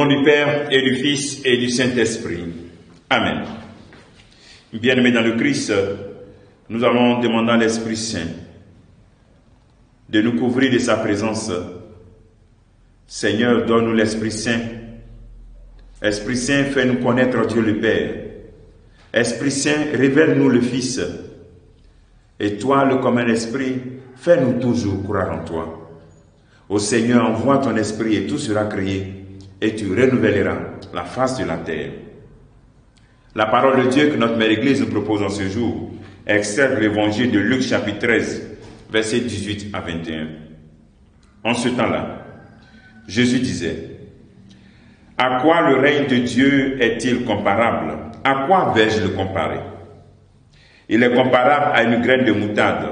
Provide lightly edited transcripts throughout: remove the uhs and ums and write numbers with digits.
nom du Père et du Fils et du Saint-Esprit. Amen. Bien-aimés dans le Christ, nous allons demander à l'Esprit Saint de nous couvrir de sa présence. Seigneur, donne-nous l'Esprit Saint. Esprit Saint, fais-nous connaître Dieu le Père. Esprit Saint, révèle-nous le Fils. Et toi, le commun esprit, fais-nous toujours croire en toi. Ô Seigneur, envoie ton esprit et tout sera créé, et tu renouvelleras la face de la terre. La parole de Dieu que notre Mère Église nous propose en ce jour est extraite de l'évangile de Luc chapitre 13, versets 18 à 21. En ce temps-là, Jésus disait: à quoi le règne de Dieu est-il comparable? À quoi vais-je le comparer? Il est comparable à une graine de moutarde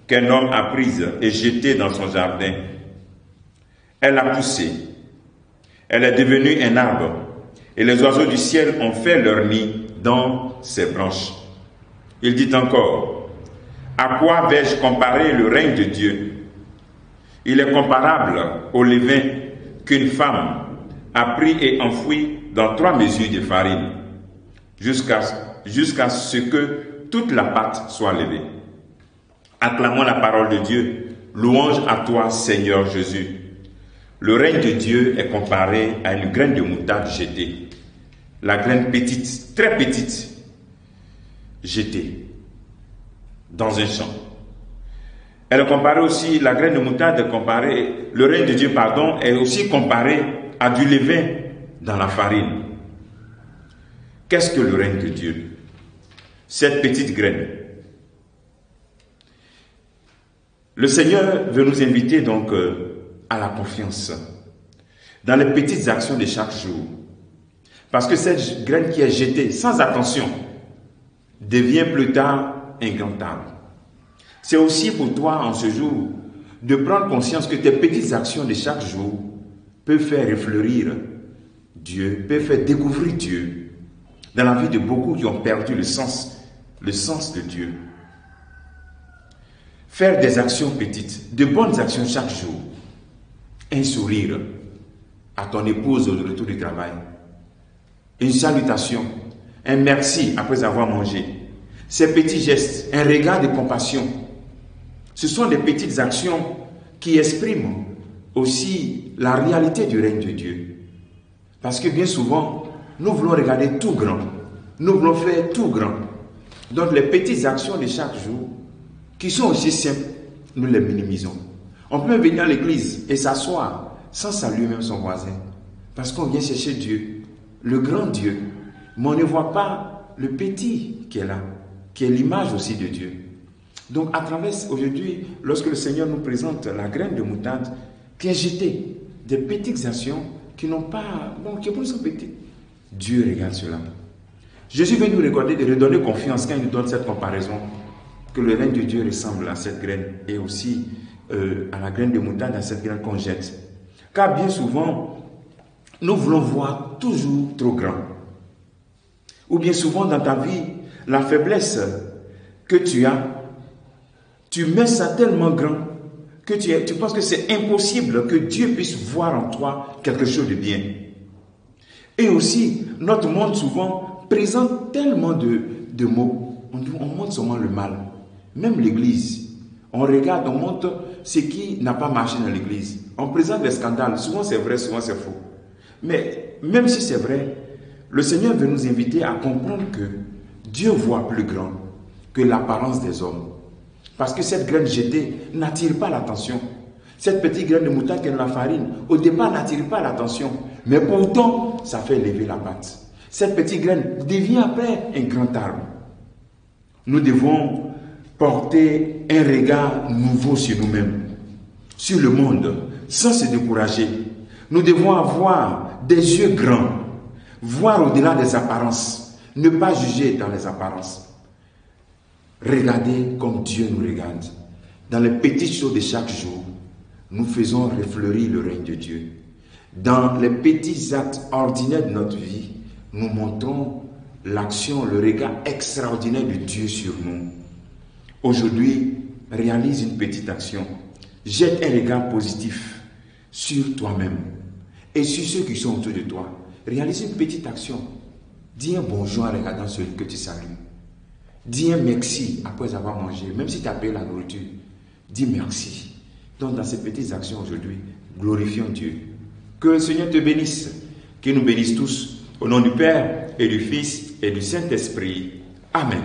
qu'un homme a prise et jetée dans son jardin. Elle a poussé, elle est devenue un arbre, et les oiseaux du ciel ont fait leur nid dans ses branches. Il dit encore: à quoi vais-je comparer le règne de Dieu? Il est comparable au levain qu'une femme a pris et enfoui dans 3 mesures de farine, jusqu'à ce que toute la pâte soit levée. Acclamons la parole de Dieu. Louange à toi, Seigneur Jésus. Le règne de Dieu est comparé à une graine de moutarde jetée. La graine petite, très petite, jetée dans un champ. Elle est comparée aussi, la graine de moutarde est comparée, le règne de Dieu, pardon, est aussi comparé à du levain dans la farine. Qu'est-ce que le règne de Dieu? Cette petite graine. Le Seigneur veut nous inviter donc à la confiance dans les petites actions de chaque jour. Parce que cette graine qui est jetée sans attention devient plus tard un grand arbre. C'est aussi pour toi en ce jour de prendre conscience que tes petites actions de chaque jour peuvent faire refleurir Dieu, peuvent faire découvrir Dieu dans la vie de beaucoup qui ont perdu le sens de Dieu. Faire des actions petites, de bonnes actions chaque jour. Un sourire à ton épouse au retour du travail. Une salutation, un merci après avoir mangé. Ces petits gestes, un regard de compassion. Ce sont des petites actions qui expriment aussi la réalité du règne de Dieu. Parce que bien souvent, nous voulons regarder tout grand. Nous voulons faire tout grand. Donc les petites actions de chaque jour, qui sont aussi simples, nous les minimisons. On peut venir à l'église et s'asseoir sans saluer même son voisin. Parce qu'on vient chercher Dieu, le grand Dieu. Mais on ne voit pas le petit qui est là, qui est l'image aussi de Dieu. Donc à travers aujourd'hui, lorsque le Seigneur nous présente la graine de moutarde qui est jetée, des petites actions qui n'ont pas, qui sont petites, Dieu regarde cela. Jésus veut nous regarder de redonner confiance quand il nous donne cette comparaison, que le règne de Dieu ressemble à cette graine et aussi à la graine de moutarde, à cette graine qu'on jette. Car bien souvent, nous voulons voir toujours trop grand. Ou bien souvent dans ta vie, la faiblesse que tu as, tu mets ça tellement grand que tu penses que c'est impossible que Dieu puisse voir en toi quelque chose de bien. Et aussi, notre monde souvent présente tellement de mots. On montre seulement le mal. Même l'église, on regarde, on montre ce qui n'a pas marché dans l'église. On présente des scandales. Souvent c'est vrai, souvent c'est faux. Mais même si c'est vrai, le Seigneur veut nous inviter à comprendre que Dieu voit plus grand que l'apparence des hommes. Parce que cette graine jetée n'attire pas l'attention. Cette petite graine de moutarde qui est dans la farine, au départ n'attire pas l'attention. Mais pourtant, ça fait lever la pâte. Cette petite graine devient après un grand arbre. Nous devons porter un regard nouveau sur nous-mêmes, sur le monde, sans se décourager. Nous devons avoir des yeux grands, voir au-delà des apparences, ne pas juger dans les apparences. Regardez comme Dieu nous regarde. Dans les petites choses de chaque jour, nous faisons refleurir le règne de Dieu. Dans les petits actes ordinaires de notre vie, nous montrons l'action, le regard extraordinaire de Dieu sur nous. Aujourd'hui, réalise une petite action. Jette un regard positif sur toi-même et sur ceux qui sont autour de toi. Réalise une petite action. Dis un bonjour en regardant celui que tu salues. Dis un merci après avoir mangé, même si tu as payé la nourriture. Dis merci. Donc dans ces petites actions aujourd'hui, glorifions Dieu. Que le Seigneur te bénisse, qu'il nous bénisse tous, au nom du Père et du Fils et du Saint-Esprit. Amen.